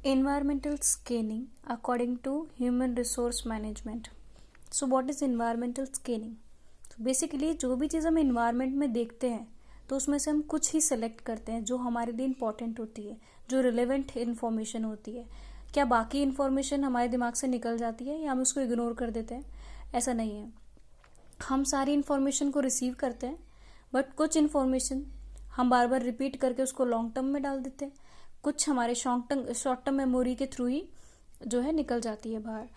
Environmental scanning according to human resource management. So what is environmental scanning? तो basically जो भी चीज़ हम environment में देखते हैं तो उसमें से हम कुछ ही सेलेक्ट करते हैं जो हमारे लिए इम्पॉर्टेंट होती है, जो रिलेवेंट इन्फॉर्मेशन होती है. क्या बाकी इन्फॉर्मेशन हमारे दिमाग से निकल जाती है या हम उसको इग्नोर कर देते हैं? ऐसा नहीं है. हम सारी इन्फॉर्मेशन को रिसीव करते हैं, बट कुछ इन्फॉर्मेशन हम बार बार रिपीट करके उसको लॉन्ग टर्म में डाल देते हैं, कुछ हमारे शॉर्ट टर्म मेमोरी के थ्रू ही जो है निकल जाती है बाहर.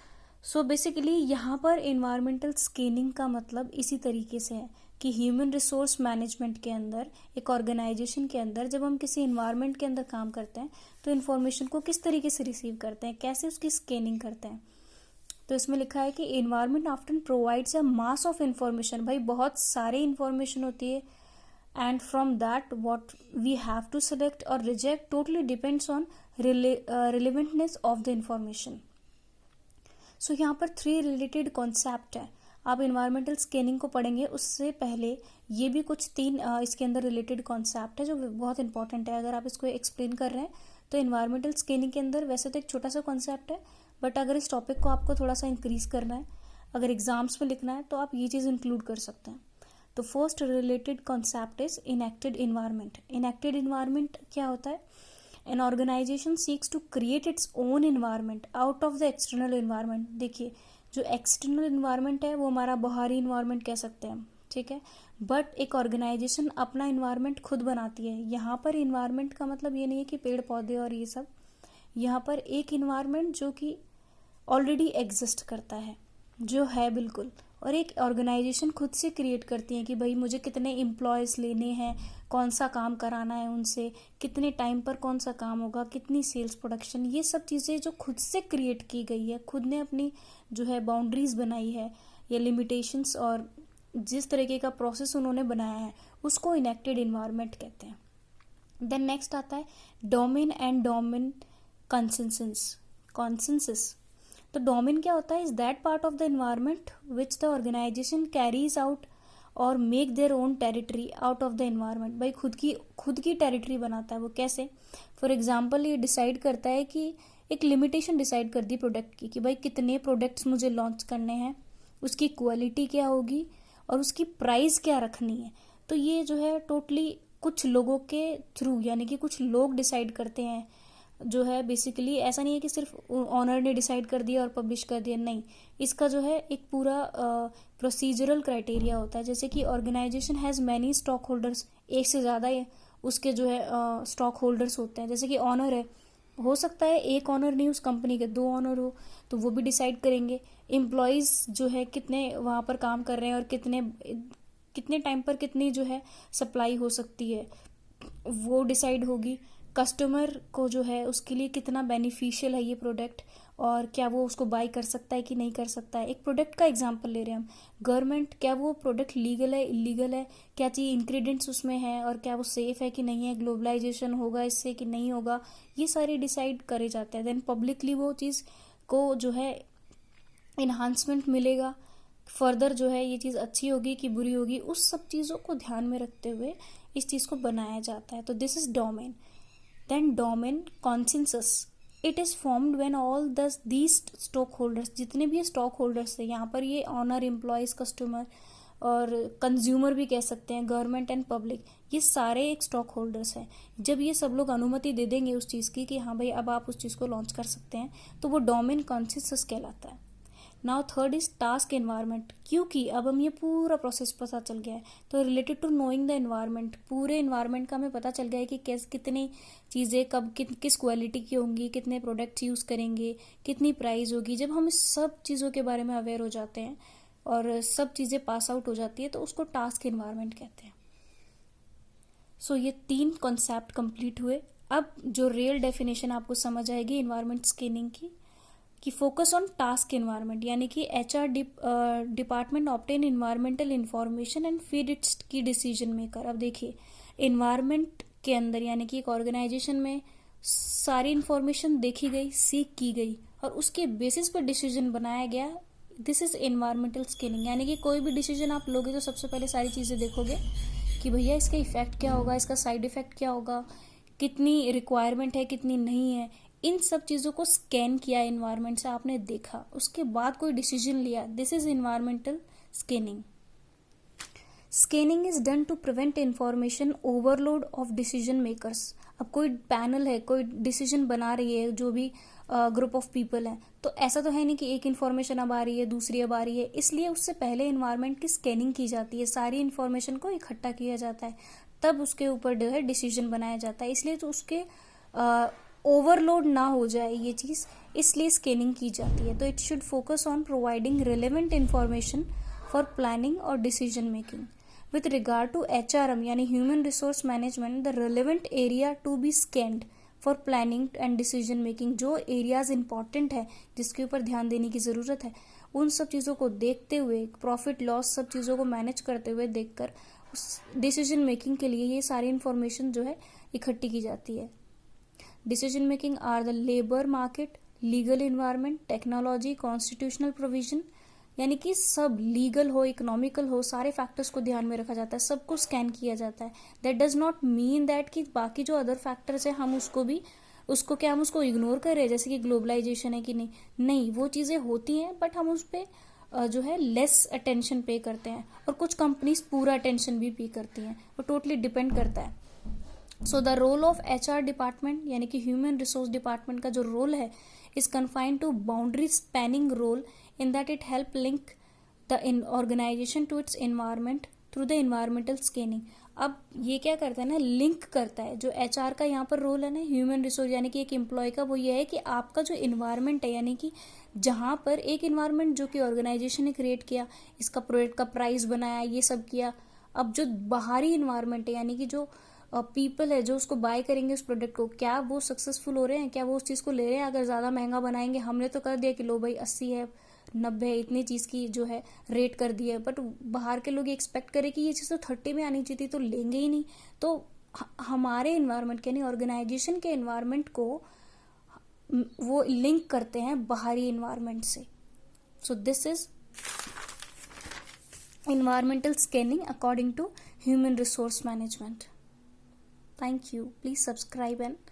सो बेसिकली यहाँ पर इन्वायरमेंटल स्कैनिंग का मतलब इसी तरीके से है कि ह्यूमन रिसोर्स मैनेजमेंट के अंदर, एक ऑर्गेनाइजेशन के अंदर जब हम किसी इन्वायरमेंट के अंदर काम करते हैं तो इन्फॉर्मेशन को किस तरीके से रिसीव करते हैं, कैसे उसकी स्कैनिंग करते हैं. तो इसमें लिखा है कि environment often provides a mass of information. भाई बहुत सारी इंफॉर्मेशन होती है, and from that what we have to select or reject totally depends on relevantness of the information. So यहाँ पर 3 related concept है. आप environmental scanning को पढ़ेंगे उससे पहले ये भी कुछ 3 इसके अंदर related concept है जो बहुत important है. अगर आप इसको explain कर रहे हैं तो environmental scanning के अंदर वैसे तो एक छोटा सा concept है, बट अगर इस topic को आपको थोड़ा सा increase करना है, अगर एग्जाम्स में लिखना है तो आप ये चीज़ इंक्लूड कर सकते हैं. तो first related concept is enacted environment. Enacted environment क्या होता है? An organization seeks to create its own environment out of the external environment. देखिए, जो एक्सटर्नल इन्वायरमेंट है वो हमारा बाहरी इन्वायरमेंट कह सकते हैं हम, ठीक है, बट एक ऑर्गेनाइजेशन अपना इन्वायरमेंट खुद बनाती है. यहाँ पर इन्वायरमेंट का मतलब ये नहीं है कि पेड़ पौधे और ये सब. यहाँ पर एक इन्वायरमेंट जो कि ऑलरेडी एग्जिस्ट करता है, जो है बिल्कुल, और एक ऑर्गेनाइजेशन खुद से क्रिएट करती है कि भाई मुझे कितने एम्प्लॉयज़ लेने हैं, कौन सा काम कराना है उनसे, कितने टाइम पर कौन सा काम होगा, कितनी सेल्स प्रोडक्शन, ये सब चीज़ें जो खुद से क्रिएट की गई है, खुद ने अपनी जो है बाउंड्रीज बनाई है या लिमिटेशंस और जिस तरीके का प्रोसेस उन्होंने बनाया है उसको इनएक्टेड इन्वायरमेंट कहते हैं. देन नेक्स्ट आता है डोमेन एंड डोमेन कॉन्सेंसस. तो डोमेन क्या होता है? Is that part of the environment which the organization carries out और make their own territory out of the environment. भाई खुद की टेरिटरी बनाता है वो. कैसे? फॉर एग्जाम्पल ये डिसाइड करता है कि एक लिमिटेशन डिसाइड कर दी प्रोडक्ट की कि भाई कितने प्रोडक्ट्स मुझे लॉन्च करने हैं, उसकी क्वालिटी क्या होगी और उसकी प्राइस क्या रखनी है. तो ये जो है टोटली कुछ लोगों के थ्रू, यानी कि कुछ लोग डिसाइड करते हैं जो है. बेसिकली ऐसा नहीं है कि सिर्फ ऑनर ने डिसाइड कर दिया और पब्लिश कर दिया, नहीं. इसका जो है एक पूरा प्रोसीजरल क्राइटेरिया होता है. जैसे कि organization has many stock holders, एक से ज़्यादा है उसके जो है स्टॉक होल्डर्स होते हैं. जैसे कि ऑनर है, हो सकता है एक ऑनर नहीं उस कंपनी के 2 ऑनर हो, तो वो भी डिसाइड करेंगे. एम्प्लॉयज़ जो है कितने वहाँ पर काम कर रहे हैं और कितने टाइम पर कितनी जो है सप्लाई हो सकती है वो डिसाइड होगी. कस्टमर को जो है उसके लिए कितना बेनिफिशियल है ये प्रोडक्ट और क्या वो उसको बाय कर सकता है कि नहीं कर सकता है. एक प्रोडक्ट का एग्जांपल ले रहे हैं हम. गवर्नमेंट, क्या वो प्रोडक्ट लीगल है, इलीगल है, क्या चीज़ इंग्रेडिएंट्स उसमें है और क्या वो सेफ है कि नहीं है, ग्लोबलाइजेशन होगा इससे कि नहीं होगा, ये सारे डिसाइड करे जाते हैं. देन पब्लिकली वो चीज़ को जो है इन्हांसमेंट मिलेगा, फर्दर जो है ये चीज़ अच्छी होगी कि बुरी होगी, उस सब चीज़ों को ध्यान में रखते हुए इस चीज़ को बनाया जाता है. तो this is domain. Then domain consensus. It is formed when all these stockholders, जितने भी स्टॉक होल्डर्स थे, यहाँ पर ये ऑनर, एम्प्लॉयज, कस्टमर और कंज्यूमर भी कह सकते हैं, गवर्नमेंट एंड पब्लिक, ये सारे एक स्टॉक होल्डर्स हैं. जब ये सब लोग अनुमति दे देंगे उस चीज़ की कि हाँ भाई अब आप उस चीज़ को लॉन्च कर सकते हैं, तो वो डोमेन कॉन्सेंसस कहलाता है. Now third is task environment. क्योंकि अब हम ये पूरा प्रोसेस पता चल गया है तो related to knowing the environment, पूरे एनवायरनमेंट का हमें पता चल गया है कि कितनी चीज़ें कब किस क्वालिटी की होंगी, कितने प्रोडक्ट्स यूज़ करेंगे, कितनी प्राइस होगी. जब हम इस सब चीज़ों के बारे में अवेयर हो जाते हैं और सब चीज़ें पास आउट हो जाती है तो उसको टास्क एनवायरनमेंट कहते हैं. सो ये 3 कॉन्सेप्ट कंप्लीट हुए. अब जो रियल डेफिनेशन आपको समझ आएगी इन्वायरमेंट स्कैनिंग की फोकस ऑन टास्क एनवायरनमेंट, यानी कि HR department obtain environmental information and feed it's की डिसीजन मेकर. अब देखिए, इन्वायरमेंट के अंदर यानी कि एक ऑर्गेनाइजेशन में सारी इंफॉर्मेशन देखी गई, सीख की गई और उसके बेसिस पर डिसीजन बनाया गया. This is environmental scanning. यानी कि कोई भी डिसीजन आप लोगे तो सबसे पहले सारी चीज़ें देखोगे कि भैया इसका इफेक्ट क्या होगा, इसका साइड इफेक्ट क्या होगा, कितनी रिक्वायरमेंट है, कितनी नहीं है. इन सब चीज़ों को स्कैन किया एनवायरनमेंट से, आपने देखा, उसके बाद कोई डिसीजन लिया, this is environmental scanning. Scanning is done to prevent information overload of decision makers. अब कोई पैनल है, कोई डिसीजन बना रही है, जो भी ग्रुप ऑफ पीपल है, तो ऐसा तो है नहीं कि एक इन्फॉर्मेशन अब आ रही है, दूसरी अब आ रही है, इसलिए उससे पहले इन्वायरमेंट की स्कैनिंग की जाती है, सारी इन्फॉर्मेशन को इकट्ठा किया जाता है, तब उसके ऊपर जो है डिसीजन बनाया जाता है. इसलिए तो उसके ओवरलोड ना हो जाए ये चीज़, इसलिए स्कैनिंग की जाती है. तो it should focus on providing relevant information for planning और decision making. With regard to HRM यानी Human Resource Management, the relevant area to be scanned for planning and decision making, जो एरियाज इंपॉर्टेंट है जिसके ऊपर ध्यान देने की ज़रूरत है, उन सब चीज़ों को देखते हुए, प्रॉफिट लॉस सब चीज़ों को मैनेज करते हुए देखकर उस डिसीजन मेकिंग के लिए ये सारी इंफॉर्मेशन जो है इकट्ठी की जाती है. Decision making are the labour market, legal environment, technology, constitutional provision, यानी कि सब लीगल हो, इकोनॉमिकल हो, सारे फैक्टर्स को ध्यान में रखा जाता है, सबको स्कैन किया जाता है. That does not mean that कि बाकी जो अदर फैक्टर्स है हम उसको क्या हम उसको इग्नोर कर रहे हैं, जैसे कि ग्लोबलाइजेशन है कि नहीं, वो चीज़ें होती हैं, बट हम उस पर जो है लेस अटेंशन पे करते हैं, और कुछ कंपनीज पूरा अटेंशन भी पे करती हैं, वो टोटली डिपेंड करता है. So the role of HR department यानी कि ह्यूमन रिसोर्स डिपार्टमेंट का जो रोल है is confined to boundary spanning role in that it help link the organization to its environment through the environmental scanning. अब ये क्या करता है ना, लिंक करता है. जो HR का यहाँ पर रोल है ना, ह्यूमन रिसोर्स यानी कि एक एम्प्लॉय का, वो ये है कि आपका जो इन्वायरमेंट है, यानी कि जहाँ पर एक इन्वायरमेंट जो कि ऑर्गेनाइजेशन ने क्रिएट किया, इसका प्रोडक्ट का प्राइस बनाया, ये सब किया. अब जो बाहरी इन्वायरमेंट है, यानी कि जो पीपल है जो उसको बाय करेंगे उस प्रोडक्ट को, क्या वो सक्सेसफुल हो रहे हैं, क्या वो उस चीज़ को ले रहे हैं. अगर ज़्यादा महंगा बनाएंगे, हमने तो कर दिया कि लो भाई 80 है, 90 है, इतनी चीज़ की जो है रेट कर दिया है, बट बाहर के लोग एक्सपेक्ट करें कि ये चीज़ तो 30 में आनी चाहिए, तो लेंगे ही नहीं. तो हमारे इन्वायरमेंट के, यानी ऑर्गेनाइजेशन के इन्वायरमेंट को वो लिंक करते हैं बाहरी इन्वायरमेंट से. So this is environmental scanning according to human resource management. Thank you. Please subscribe and